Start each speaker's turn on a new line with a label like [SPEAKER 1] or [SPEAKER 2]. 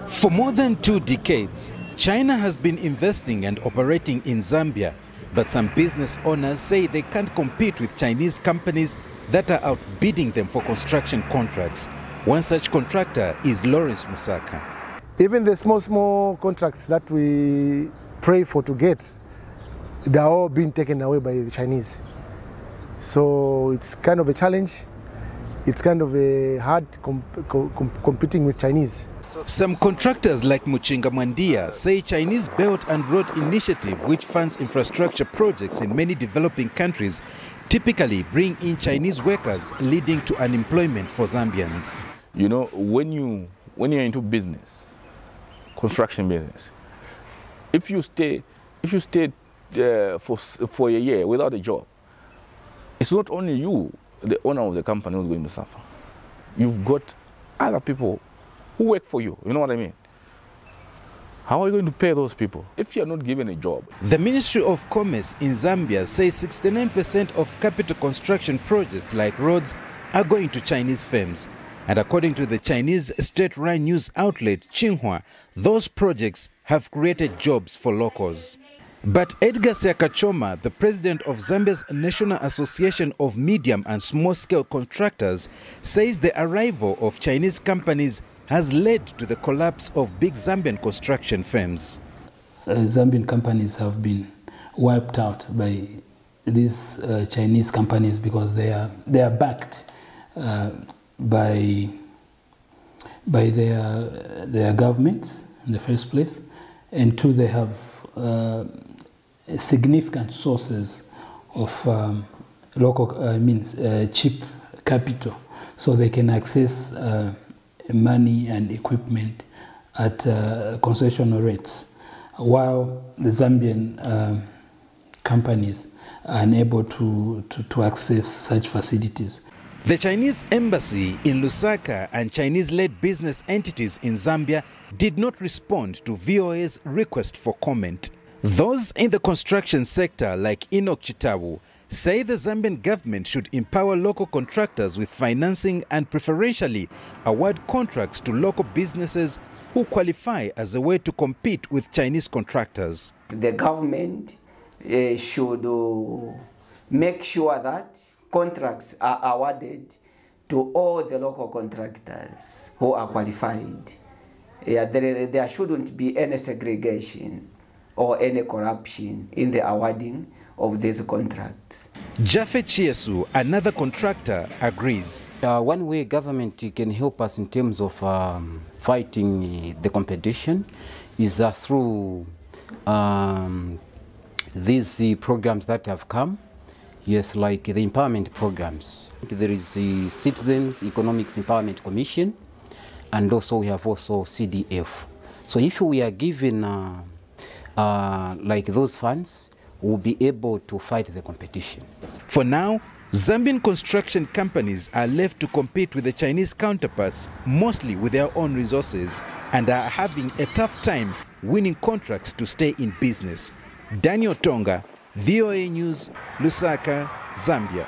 [SPEAKER 1] For more than 2 decades, China has been investing and operating in Zambia, but some business owners say they can't compete with Chinese companies that are outbidding them for construction contracts. One such contractor is Lawrence Lusaka.
[SPEAKER 2] Even the small contracts that we pray for to get, they're all being taken away by the Chinese. So it's kind of a challenge. It's kind of a hard competing with Chinese.
[SPEAKER 1] Some contractors like Muchinga Mwandia say Chinese Belt and Road Initiative, which funds infrastructure projects in many developing countries, typically bring in Chinese workers, leading to unemployment for Zambians.
[SPEAKER 3] You know, when you're into business, construction business, if you stay for a year without a job, it's not only you, the owner of the company, who's going to suffer. You've got other people who work for you. You know what I mean? How are you going to pay those people if you're not given a job?
[SPEAKER 1] The Ministry of Commerce in Zambia says 69% of capital construction projects like roads are going to Chinese firms. And according to the Chinese state-run news outlet Xinhua, those projects have created jobs for locals. But Edgar Siakachoma, the president of Zambia's National Association of Medium and Small-Scale Contractors, says the arrival of Chinese companies has led to the collapse of big Zambian construction firms.
[SPEAKER 4] Zambian companies have been wiped out by these Chinese companies because they are backed by their governments in the first place, and two, they have significant sources of cheap capital, so they can access money and equipment at concessional rates, while the Zambian companies are unable to access such facilities.
[SPEAKER 1] The Chinese embassy in Lusaka and Chinese-led business entities in Zambia did not respond to VOA's request for comment. Those in the construction sector, like Enoch Chitawu, say the Zambian government should empower local contractors with financing and preferentially award contracts to local businesses who qualify as a way to compete with Chinese contractors.
[SPEAKER 5] The government should make sure that contracts are awarded to all the local contractors who are qualified. There shouldn't be any segregation or any corruption in the awarding of these contracts.
[SPEAKER 1] Jaffe Chiesu, another contractor, agrees.
[SPEAKER 6] One way government can help us in terms of fighting the competition is through these programs that have come. Yes, like the empowerment programs. There is the Citizens Economics Empowerment Commission, and also we have also CDF. So if we are given like those funds, we'll be able to fight the competition.
[SPEAKER 1] For now, Zambian construction companies are left to compete with the Chinese counterparts, mostly with their own resources, and are having a tough time winning contracts to stay in business. Daniel Tonga, VOA News, Lusaka, Zambia.